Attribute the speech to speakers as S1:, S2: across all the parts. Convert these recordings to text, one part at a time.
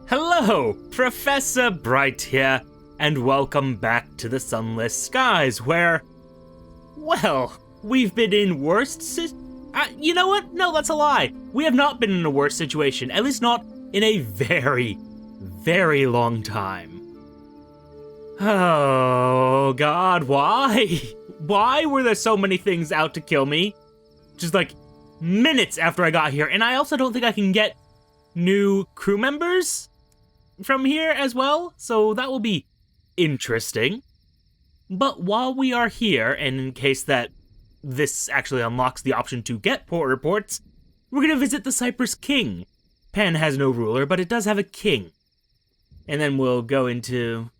S1: Hello, Professor Bright here, and welcome back to the Sunless Skies, where, well, we've been in you know what? No, that's a lie. We have not been in a worse situation, at least not in a very, very long time. Oh god, why? Why were there so many things out to kill me? Just like minutes after I got here, and I also don't think I can get new crew members from here as well, so that will be interesting. But while we are here, and in case that this actually unlocks the option to get port reports, we're going to visit the Cypress King. Pan has no ruler, but it does have a king. And then we'll go into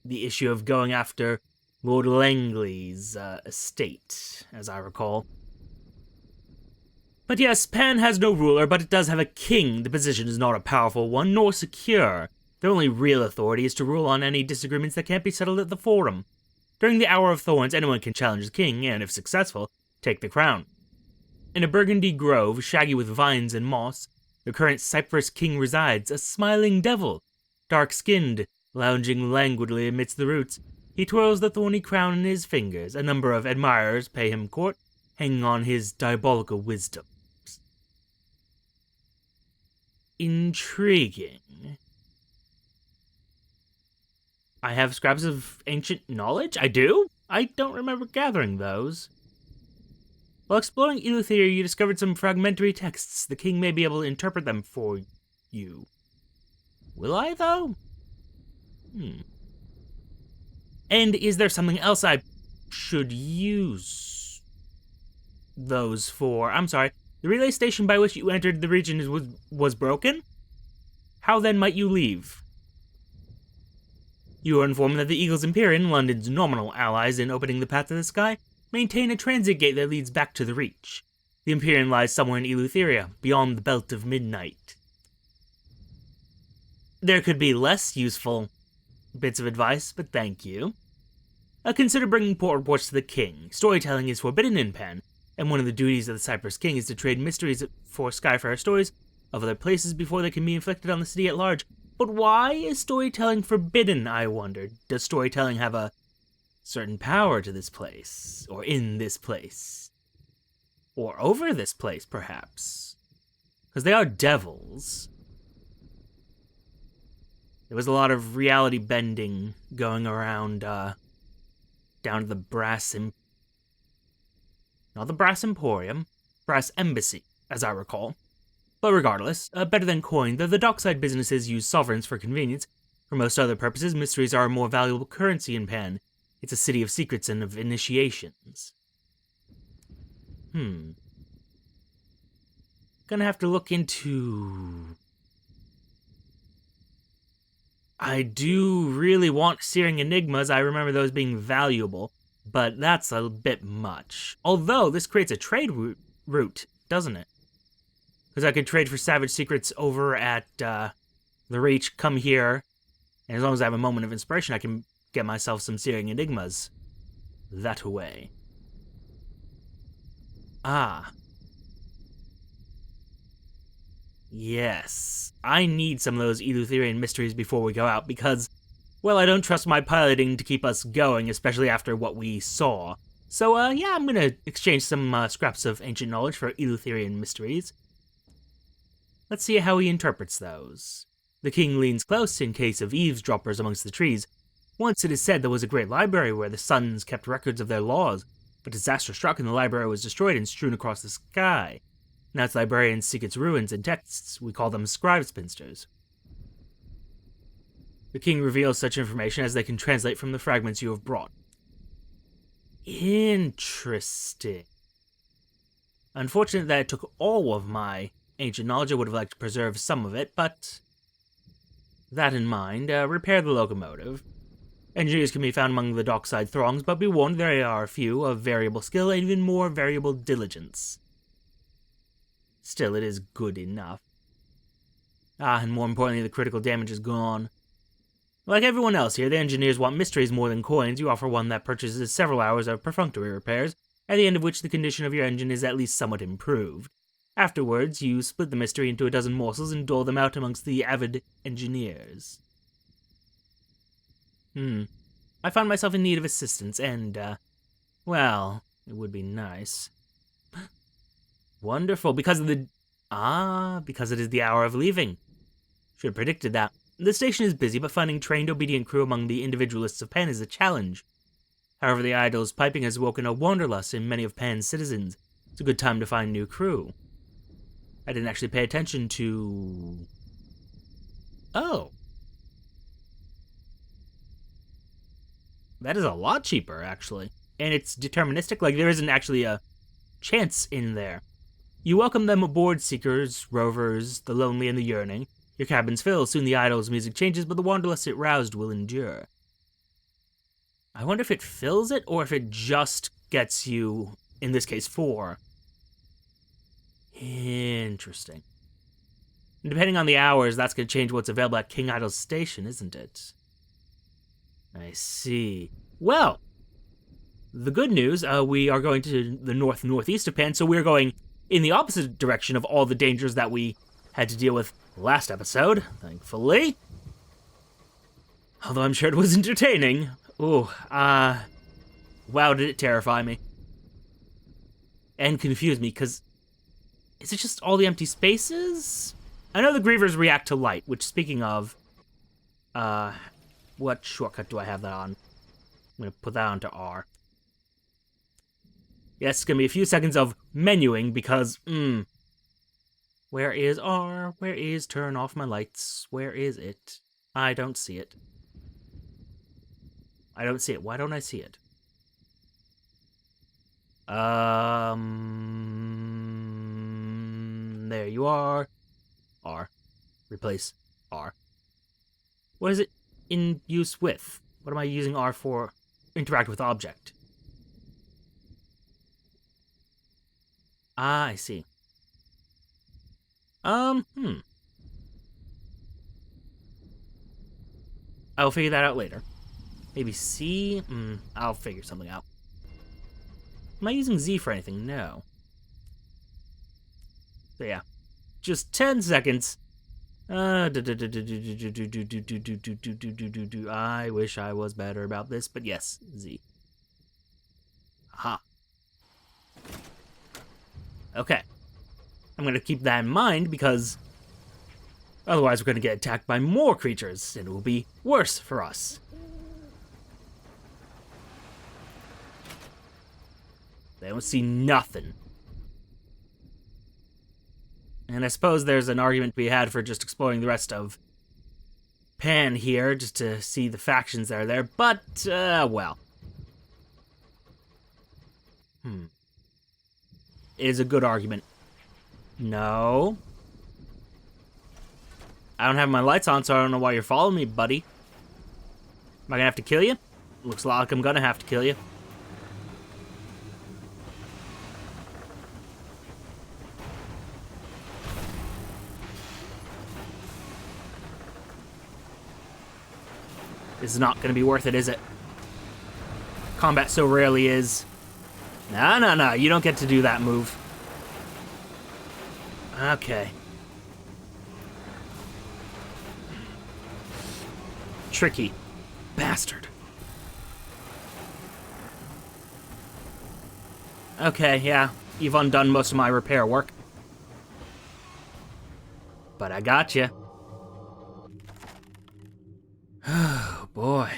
S1: the issue of going after Lord Langley's estate, as I recall. But yes, Pan has no ruler, but it does have a king. The position is not a powerful one, nor secure. Their only real authority is to rule on any disagreements that can't be settled at the Forum. During the Hour of Thorns, anyone can challenge the king, and if successful, take the crown. In a burgundy grove, shaggy with vines and moss, the current Cypress King resides, a smiling devil. Dark-skinned, lounging languidly amidst the roots, he twirls the thorny crown in his fingers. A number of admirers pay him court, hanging on his diabolical wisdom. Intriguing. I have scraps of ancient knowledge? I do? I don't remember gathering those. While exploring Idyll, you discovered some fragmentary texts. The king may be able to interpret them for you. Will I, though? And is there something else I should use those for? I'm sorry. The relay station by which you entered the region was broken? How then might you leave? You are informed that the Eagles Empyrean, London's nominal allies in opening the path to the sky, maintain a transit gate that leads back to the Reach. The Empyrean lies somewhere in Eleutheria, beyond the belt of midnight. There could be less useful bits of advice, but thank you. Consider bringing port reports to the king. Storytelling is forbidden in Pan, and one of the duties of the Cypress King is to trade mysteries for Skyfarer stories of other places before they can be inflicted on the city at large. But why is storytelling forbidden, I wondered? Does storytelling have a certain power to this place? Or in this place? Or over this place, perhaps? Because they are devils. There was a lot of reality bending going around, down to the not the Brass Emporium, Brass Embassy, as I recall. But regardless, better than coin, though the dockside businesses use sovereigns for convenience. For most other purposes, mysteries are a more valuable currency in Pan. It's a city of secrets and of initiations. Gonna have to look into... I do really want searing enigmas. I remember those being valuable, but that's a bit much. Although, this creates a trade route, doesn't it? Because I could trade for Savage Secrets over at the Reach, come here, and as long as I have a moment of inspiration, I can get myself some Searing Enigmas that way. Ah. Yes. I need some of those Eleutherian mysteries before we go out, because, well, I don't trust my piloting to keep us going, especially after what we saw. So, yeah, I'm gonna exchange some scraps of ancient knowledge for Eleutherian mysteries. Let's see how he interprets those. The king leans close in case of eavesdroppers amongst the trees. Once it is said there was a great library where the suns kept records of their laws, but disaster struck and the library was destroyed and strewn across the sky. Now its librarians seek its ruins and texts. We call them scribe spinsters. The king reveals such information as they can translate from the fragments you have brought. Interesting. Unfortunate that it took all of my ancient knowledge. I would have liked to preserve some of it, but that in mind, repair the locomotive. Engineers can be found among the dockside throngs, but be warned there are a few of variable skill and even more variable diligence. Still, it is good enough. And more importantly, the critical damage is gone. Like everyone else here, the engineers want mysteries more than coins. You offer one that purchases several hours of perfunctory repairs, at the end of which the condition of your engine is at least somewhat improved. Afterwards, you split the mystery into a dozen morsels and dole them out amongst the avid engineers. I found myself in need of assistance, and, well, it would be nice. Wonderful, because it is the hour of leaving. Should have predicted that. The station is busy, but finding trained, obedient crew among the individualists of Pan is a challenge. However, the Idyll's piping has woken a wanderlust in many of Pan's citizens. It's a good time to find new crew. I didn't actually pay attention to... Oh. That is a lot cheaper, actually. And it's deterministic, like there isn't actually a chance in there. You welcome them aboard, seekers, rovers, the lonely and the yearning. Your cabins fill, soon the Idyll's music changes, but the wanderlust it roused will endure. I wonder if it fills it, or if it just gets you, in this case, 4. Interesting. And depending on the hours, that's going to change what's available at King Idyll's station, isn't it? I see. Well, the good news, we are going to the northeast of Pan, so we're going in the opposite direction of all the dangers that we had to deal with last episode, thankfully. Although I'm sure it was entertaining. Ooh, wow, did it terrify me. And confuse me, because is it just all the empty spaces? I know the Grievers react to light, which, speaking of, what shortcut do I have that on? I'm going to put that onto R. Yes, it's going to be a few seconds of menuing, because, where is R? Where is turn off my lights? Where is it? I don't see it. I don't see it. Why don't I see it? There you are. R. Replace R. What is it in use with? What am I using R for? Interact with object. Ah, I see. I'll figure that out later. Maybe C? I'll figure something out. Am I using Z for anything? No. So yeah. Just 10 seconds. I wish I was better about this, but yes, Z. Aha. Okay. I'm going to keep that in mind because otherwise we're going to get attacked by more creatures and it will be worse for us. They don't see nothing. And I suppose there's an argument to be had for just exploring the rest of Pan here, just to see the factions that are there, but, well. It is a good argument. No. I don't have my lights on, so I don't know why you're following me, buddy. Am I gonna have to kill you? Looks like I'm gonna have to kill you. This is not going to be worth it, is it? Combat so rarely is. No, you don't get to do that move. Okay. Tricky. Bastard. Okay, yeah. You've undone most of my repair work. But I got you. Oh, boy.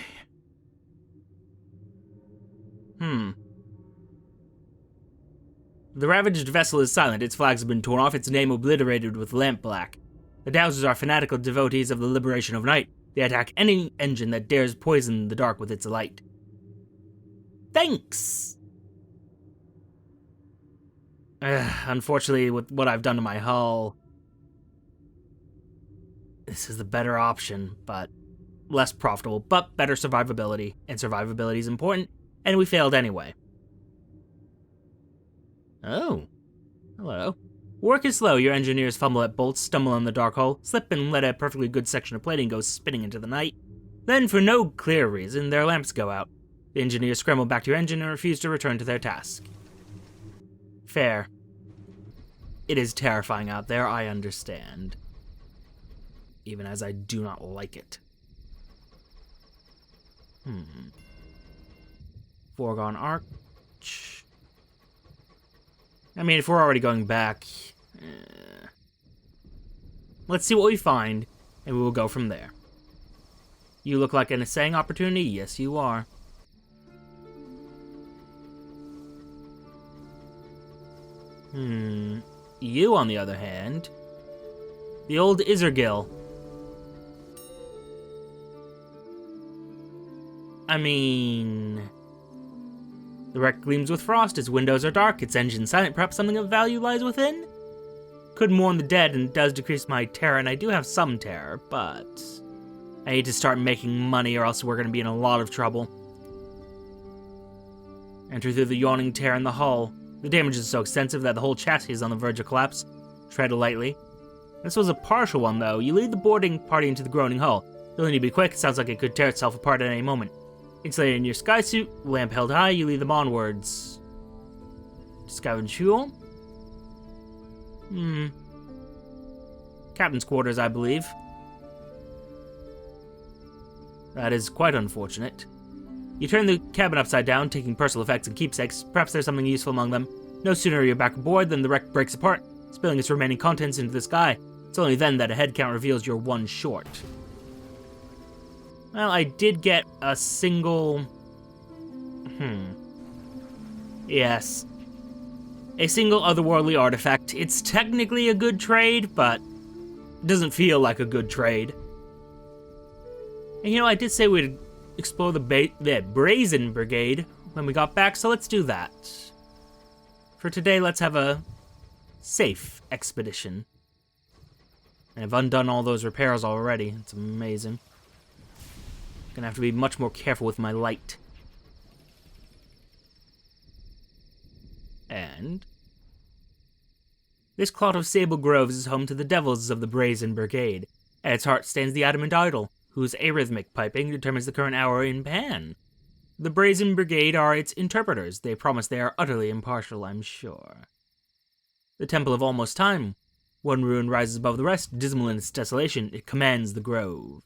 S1: The ravaged vessel is silent. Its flags have been torn off, its name obliterated with lamp black. The Dousers are fanatical devotees of the liberation of night. They attack any engine that dares poison the dark with its light. Thanks! Unfortunately, with what I've done to my hull, this is the better option, but less profitable, but better survivability, and survivability is important, and we failed anyway. Oh. Hello. Work is slow. Your engineers fumble at bolts, stumble on the dark hole, slip and let a perfectly good section of plating go spinning into the night. Then, for no clear reason, their lamps go out. The engineers scramble back to your engine and refuse to return to their task. Fair. It is terrifying out there, I understand. Even as I do not like it. Foregone Arch. I mean, if we're already going back... Let's see what we find, and we will go from there. You look like an assaying opportunity? Yes, you are. You, on the other hand... The old Izzergill. I mean... The wreck gleams with frost, its windows are dark, its engine silent, perhaps something of value lies within? Could mourn the dead, and it does decrease my terror, and I do have some terror, but... I need to start making money or else we're going to be in a lot of trouble. Enter through the yawning tear in the hull. The damage is so extensive that the whole chassis is on the verge of collapse. Tread lightly. This was a partial one, though. You lead the boarding party into the groaning hull. You'll need to be quick, it sounds like it could tear itself apart at any moment. Insulated in your sky suit, lamp held high, you lead them onwards. Scavenge fuel? Captain's quarters, I believe. That is quite unfortunate. You turn the cabin upside down, taking personal effects and keepsakes. Perhaps there's something useful among them. No sooner are you back aboard than the wreck breaks apart, spilling its remaining contents into the sky. It's only then that a head count reveals you're one short. Well, I did get a single... Yes. A single otherworldly artifact. It's technically a good trade, but it doesn't feel like a good trade. And you know, I did say we'd explore the Brazen Brigade when we got back, so let's do that. For today, let's have a safe expedition. And I've undone all those repairs already. It's amazing. Gonna have to be much more careful with my light. And this clot of sable groves is home to the devils of the Brazen Brigade. At its heart stands the adamant Idyll, whose arrhythmic piping determines the current hour in Pan. The Brazen Brigade are its interpreters. They promise they are utterly impartial, I'm sure. The Temple of Almost Time. One ruin rises above the rest, dismal in its desolation. It commands the grove.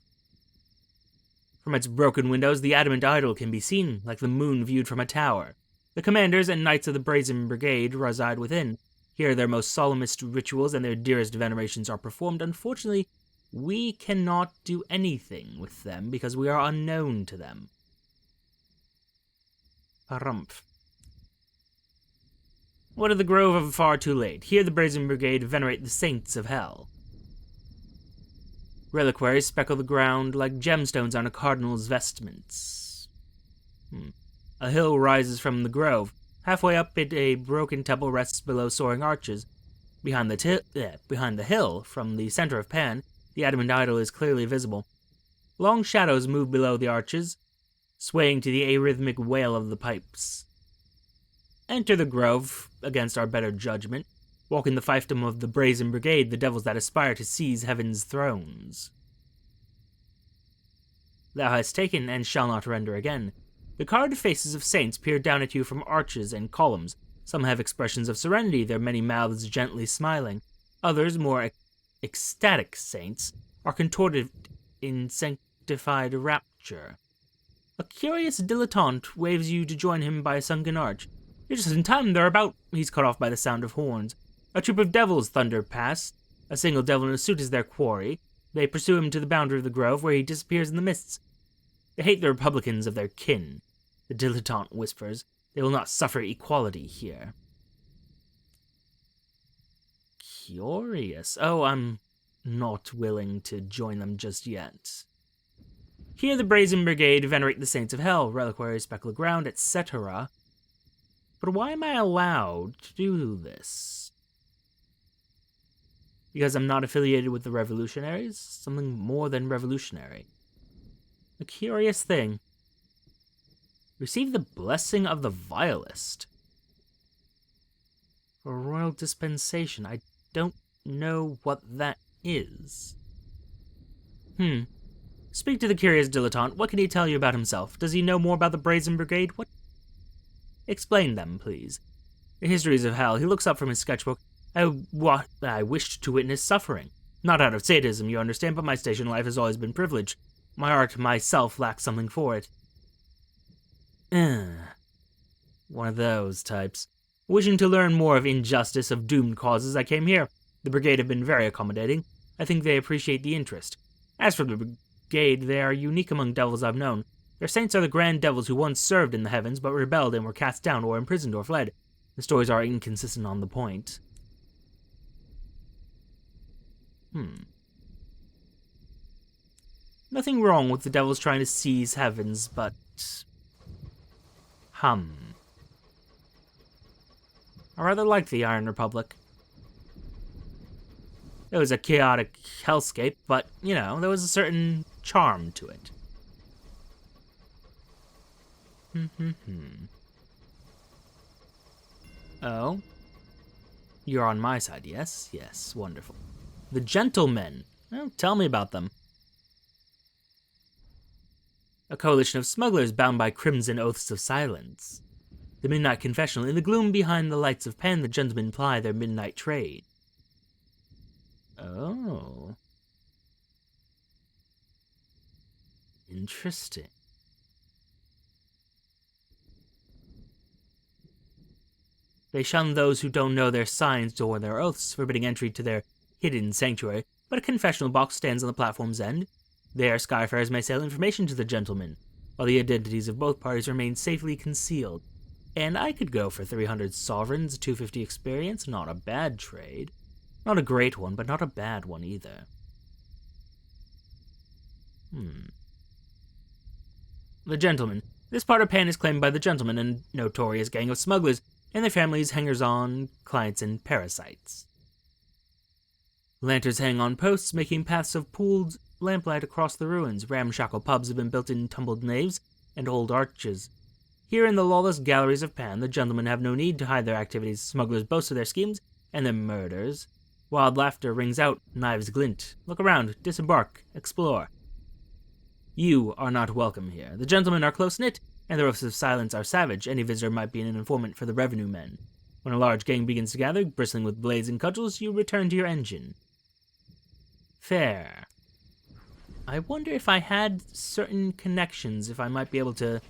S1: From its broken windows, the adamant Idyll can be seen, like the moon viewed from a tower. The commanders and knights of the Brazen Brigade reside within. Here their most solemnest rituals and their dearest venerations are performed. Unfortunately, we cannot do anything with them because we are unknown to them. Harumph. What of the Grove of Far Too Late? Here the Brazen Brigade venerate the saints of hell. Reliquaries speckle the ground like gemstones on a cardinal's vestments. A hill rises from the grove. Halfway up it, a broken temple rests below soaring arches. Behind the hill, from the center of Pan, the adamant Idyll is clearly visible. Long shadows move below the arches, swaying to the arrhythmic wail of the pipes. Enter the grove, against our better judgment, walking the fiefdom of the Brazen Brigade, the devils that aspire to seize heaven's thrones. Thou hast taken, and shall not render again. The carved faces of saints peer down at you from arches and columns. Some have expressions of serenity, their many mouths gently smiling. Others, more ecstatic saints, are contorted in sanctified rapture. A curious dilettante waves you to join him by a sunken arch. You're just in time, they're about... He's cut off by the sound of horns. A troop of devils thunder past. A single devil in a suit is their quarry. They pursue him to the boundary of the grove, where he disappears in the mists. They hate the Republicans of their kin. The dilettante whispers, they will not suffer equality here. Curious. Oh, I'm not willing to join them just yet. Here the Brazen Brigade venerate the saints of hell, reliquaries speckle the ground, etc. But why am I allowed to do this? Because I'm not affiliated with the revolutionaries? Something more than revolutionary. A curious thing. Receive the blessing of the vilest. A royal dispensation. I don't know what that is. Speak to the curious dilettante. What can he tell you about himself? Does he know more about the Brazen Brigade? What? Explain them, please. The histories of hell. He looks up from his sketchbook. I wished to witness suffering. Not out of sadism, you understand, but my station in life has always been privileged. My art myself lacks something for it. One of those types. Wishing to learn more of injustice of doomed causes, I came here. The Brigade have been very accommodating. I think they appreciate the interest. As for the Brigade, they are unique among devils I've known. Their saints are the grand devils who once served in the heavens, but rebelled and were cast down or imprisoned or fled. The stories are inconsistent on the point. Nothing wrong with the devils trying to seize heavens, but... I rather liked the Iron Republic. It was a chaotic hellscape, but, you know, there was a certain charm to it. Oh? You're on my side, yes? Yes, wonderful. The Gentlemen. Well, tell me about them. A coalition of smugglers bound by crimson oaths of silence. The Midnight Confessional. In the gloom behind the lights of Pen, the gentlemen ply their midnight trade. Oh. Interesting. They shun those who don't know their signs or their oaths, forbidding entry to their hidden sanctuary, but a confessional box stands on the platform's end. There, Skyfarers may sell information to the gentlemen, while the identities of both parties remain safely concealed. And I could go for 300 sovereigns, 250 experience, not a bad trade. Not a great one, but not a bad one either. The Gentlemen. This part of Pan is claimed by the Gentlemen, a notorious gang of smugglers, and their families, hangers-on, clients, and parasites. Lanterns hang on posts, making paths of pooled lamplight across the ruins. Ramshackle pubs have been built in tumbled naves and old arches. Here in the lawless galleries of Pan, the Gentlemen have no need to hide their activities. Smugglers boast of their schemes and their murders. Wild laughter rings out, knives glint. Look around, disembark, explore. You are not welcome here. The Gentlemen are close-knit, and the oaths of silence are savage. Any visitor might be an informant for the revenue men. When a large gang begins to gather, bristling with blades and cudgels, you return to your engine. Fair. I wonder if I had certain connections, if I might be able to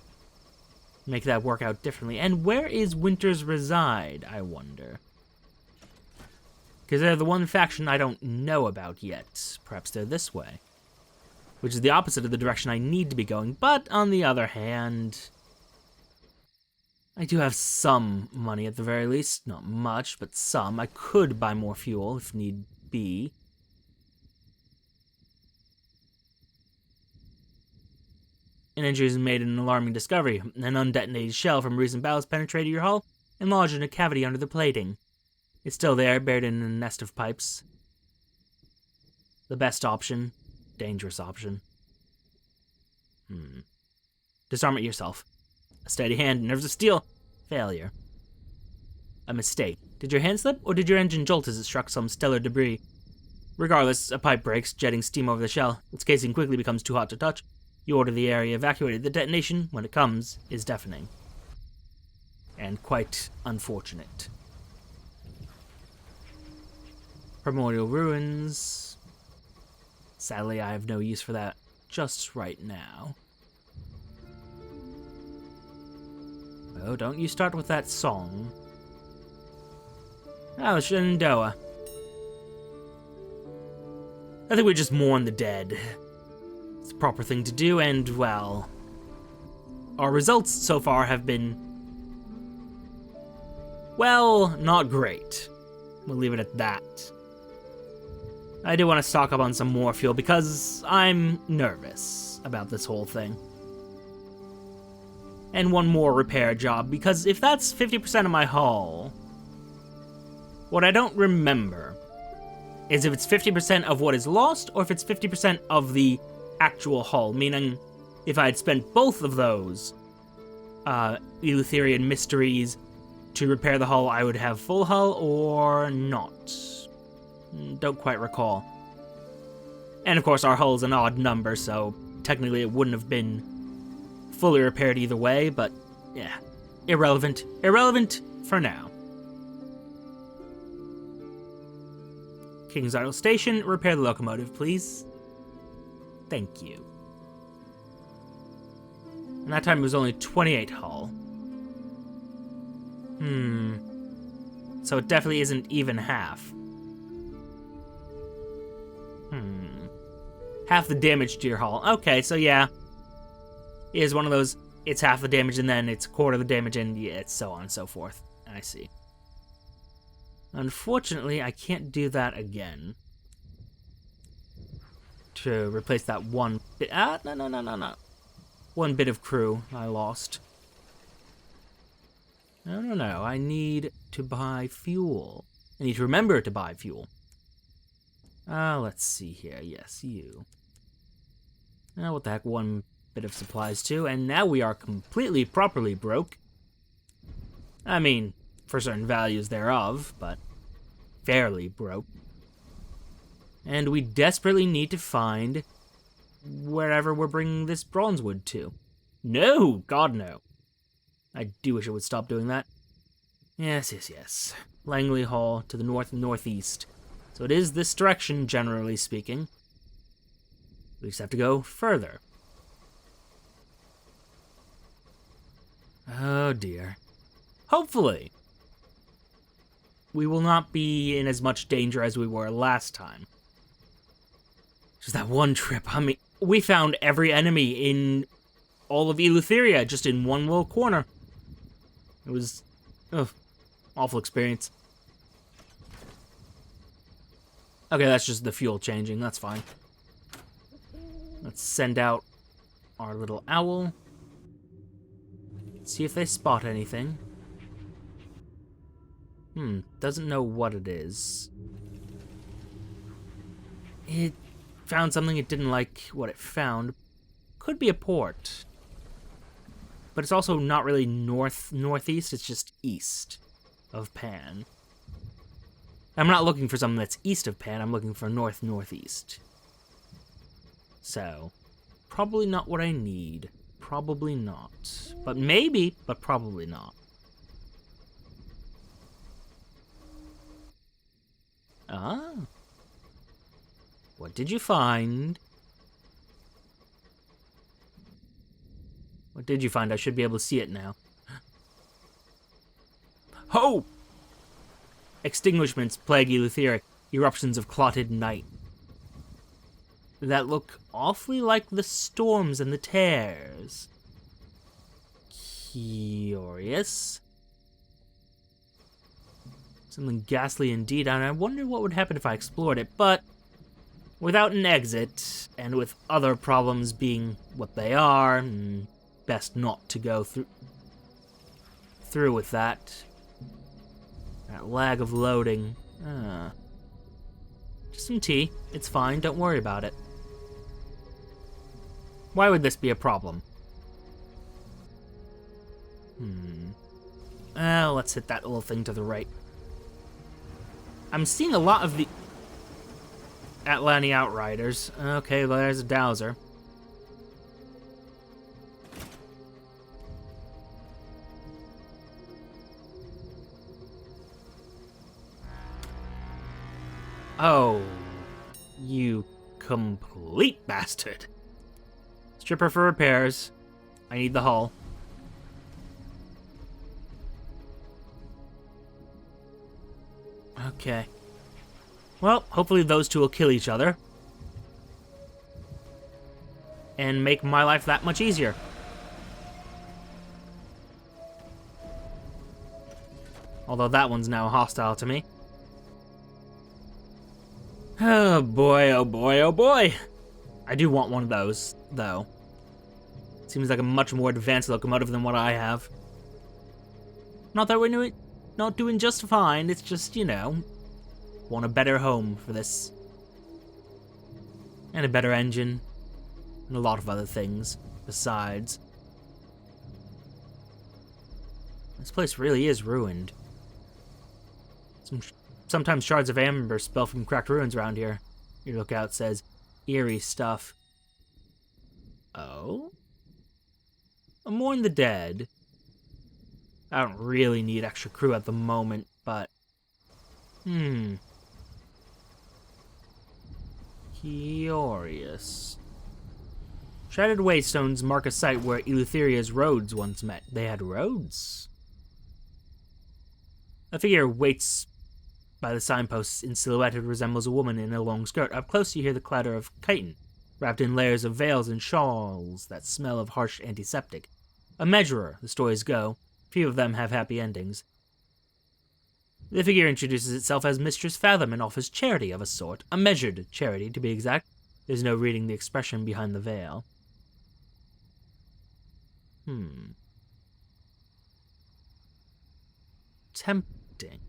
S1: make that work out differently. And where is Winters reside, I wonder? Because they're the one faction I don't know about yet. Perhaps they're this way. Which is the opposite of the direction I need to be going. But, on the other hand, I do have some money at the very least. Not much, but some. I could buy more fuel if need be. An injury has made an alarming discovery. An undetonated shell from recent battles penetrated your hull and lodged in a cavity under the plating. It's still there, buried in a nest of pipes. The best option. Dangerous option. Disarm it yourself. A steady hand, nerves of steel. Failure. A mistake. Did your hand slip, or did your engine jolt as it struck some stellar debris? Regardless, a pipe breaks, jetting steam over the shell. Its casing quickly becomes too hot to touch. You order the area evacuated. The detonation, when it comes, is deafening. And quite unfortunate. Primordial ruins. Sadly, I have no use for that just right now. Oh, don't you start with that song. Oh, Shenandoah. I think we just mourn the dead. It's the proper thing to do, and, well, our results so far have been, well, not great. We'll leave it at that. I do want to stock up on some more fuel because I'm nervous about this whole thing. And one more repair job, because if that's 50% of my hull, what I don't remember is if it's 50% of what is lost or if it's 50% of the actual hull, meaning if I had spent both of those Eleutherian mysteries to repair the hull, I would have full hull or not. Don't quite recall. And of course our hull is an odd number, so technically it wouldn't have been fully repaired either way, but yeah, irrelevant. Irrelevant for now. King's Idle Station, repair the locomotive, please. Thank you. And that time it was only 28 hull. So it definitely isn't even half. Half the damage to your hull. Okay, so yeah. It is one of those, it's half the damage and then it's a quarter of the damage and yeah, it's so on and so forth. I see. Unfortunately, I can't do that again. To replace that one bit. No. One bit of crew I lost. No. I need to buy fuel. I need to remember to buy fuel. Let's see here. Yes, you. What the heck, one bit of supplies too, and now we are completely properly broke. I mean, for certain values thereof, but fairly broke. And we desperately need to find wherever we're bringing this bronze wood to. No! God, no. I do wish it would stop doing that. Yes. Langley Hall to the north and northeast. So it is this direction, generally speaking. We just have to go further. Oh dear. Hopefully, we will not be in as much danger as we were last time. Just that one trip. I mean, we found every enemy in all of Eleutheria just in one little corner. It was, awful experience. Okay, that's just the fuel changing. That's fine. Let's send out our little owl. See if they spot anything. Doesn't know what it is. It found something it didn't like what it found. Could be a port. But it's also not really northeast, it's just east of Pan. I'm not looking for something that's east of Pan, I'm looking for northeast. So, probably not what I need. Probably not. But maybe, but probably not. Ah. What did you find? What did you find? I should be able to see it now. Ho! Extinguishments plague Eleutheria. Eruptions of clotted night. That look awfully like the storms and the tears. Curious. Something ghastly indeed, and I wonder what would happen if I explored it, but without an exit, and with other problems being what they are, best not to go through with that. That lag of loading. Just some tea. It's fine, don't worry about it. Why would this be a problem? Let's hit that little thing to the right. I'm seeing a lot of the Atlantic Outriders. Okay, well, there's a Douser. Oh, you complete bastard. Stripper for repairs. I need the hull. Okay. Well, hopefully those two will kill each other. And make my life that much easier. Although that one's now hostile to me. Oh boy, oh boy, oh boy. I do want one of those, though. Seems like a much more advanced locomotive than what I have. Not that we're not doing just fine, it's just, you know, want a better home for this. And a better engine. And a lot of other things besides. This place really is ruined. Sometimes shards of amber spill from cracked ruins around here. Your lookout says, eerie stuff. Oh? Mourn the dead. I don't really need extra crew at the moment, but... Curious. Shattered waystones mark a site where Eleutheria's roads once met. They had roads? A figure waits by the signposts. In silhouette, it resembles a woman in a long skirt. Up close, you hear the clatter of chitin, wrapped in layers of veils and shawls that smell of harsh antiseptic. A measurer, the stories go. Few of them have happy endings. The figure introduces itself as Mistress Fathom and offers charity of a sort. A measured charity, to be exact. There's no reading the expression behind the veil. Tempting.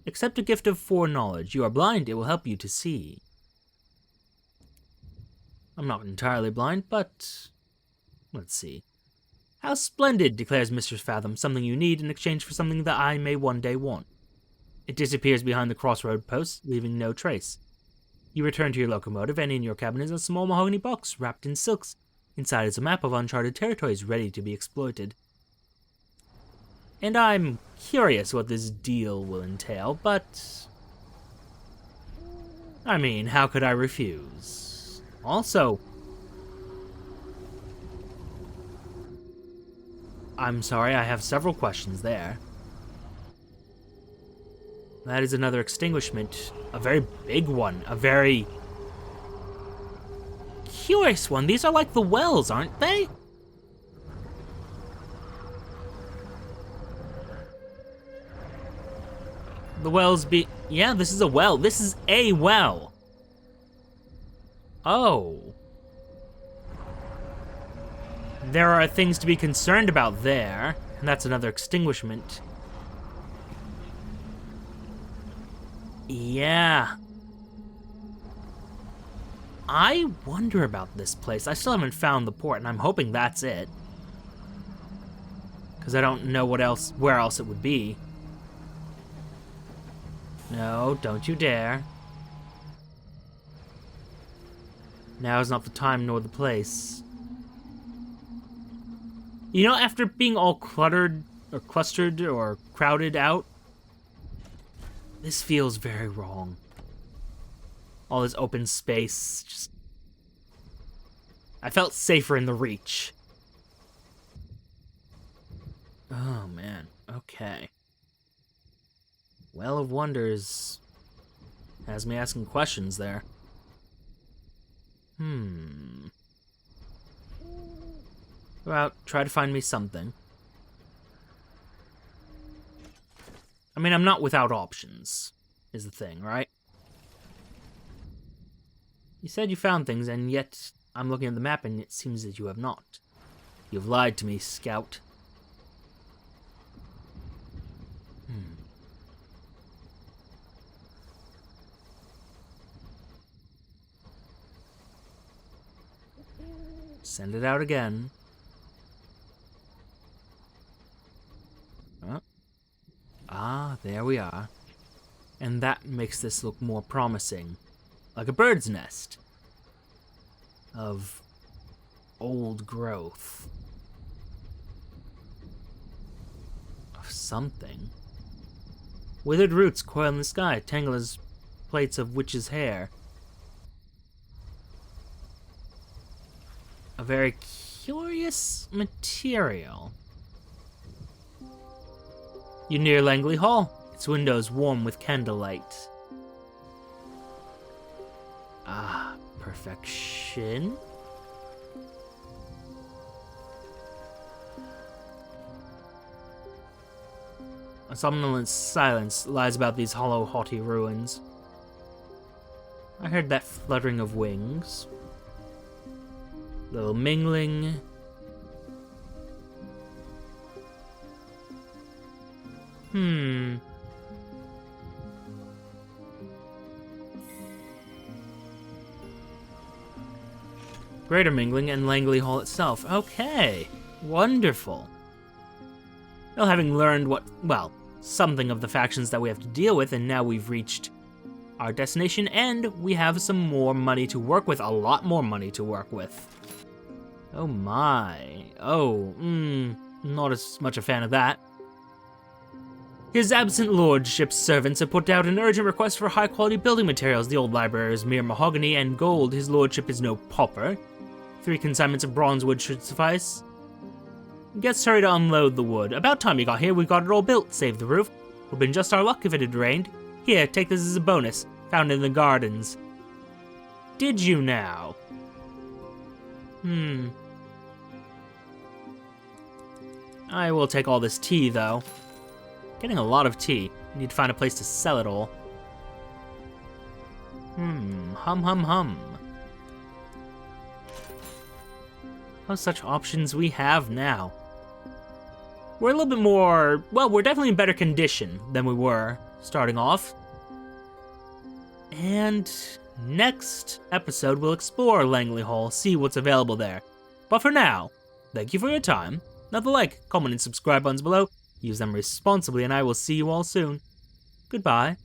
S1: Accept a gift of foreknowledge. You are blind, it will help you to see. I'm not entirely blind, but... let's see. How splendid, declares Mistress Fathom, something you need in exchange for something that I may one day want. It disappears behind the crossroad post, leaving no trace. You return to your locomotive, and in your cabin is a small mahogany box wrapped in silks. Inside is a map of uncharted territories ready to be exploited. And I'm curious what this deal will entail, but... I mean, how could I refuse? Also... I'm sorry, I have several questions there. That is another extinguishment. A very big one. A very... curious one. These are like the wells, aren't they? The wells be... yeah, this is a well. This is a well. Oh. There are things to be concerned about there. And that's another extinguishment. Yeah. I wonder about this place. I still haven't found the port, and I'm hoping that's it. Because I don't know where else it would be. No, don't you dare. Now is not the time nor the place. You know, after being all cluttered, or clustered, or crowded out, this feels very wrong. All this open space, just... I felt safer in the Reach. Oh, man. Okay. Well of Wonders has me asking questions there. Well, try to find me something. I mean, I'm not without options, is the thing, right? You said you found things, and yet I'm looking at the map, and it seems that you have not. You've lied to me, Scout. Send it out again. Ah, there we are. And that makes this look more promising. Like a bird's nest. Of old growth. Of something. Withered roots coil in the sky, tangle as plaits of witch's hair. A very curious material. You near Langley Hall. Its windows warm with candlelight. Ah, perfection. A somnolent silence lies about these hollow, haughty ruins. I heard that fluttering of wings. Little mingling. Greater mingling and Langley Hall itself. Okay. Wonderful. Well, having learned something of the factions that we have to deal with, and now we've reached our destination, and we have some more money to work with. A lot more money to work with. Oh my. Oh, not as much a fan of that. His absent lordship's servants have put out an urgent request for high-quality building materials. The old library is mere mahogany and gold. His lordship is no pauper. 3 consignments of bronze wood should suffice. Guests hurry to unload the wood. About time you got here, we got it all built, save the roof. Would've been just our luck if it had rained. Here, take this as a bonus. Found in the gardens. Did you now? I will take all this tea, though. Getting a lot of tea. Need to find a place to sell it all. Hum. How such options we have now. We're a little bit more, well, we're definitely in better condition than we were starting off. And next episode, we'll explore Langley Hall, see what's available there. But for now, thank you for your time. Leave a like, comment, and subscribe buttons below. Use them responsibly, and I will see you all soon. Goodbye.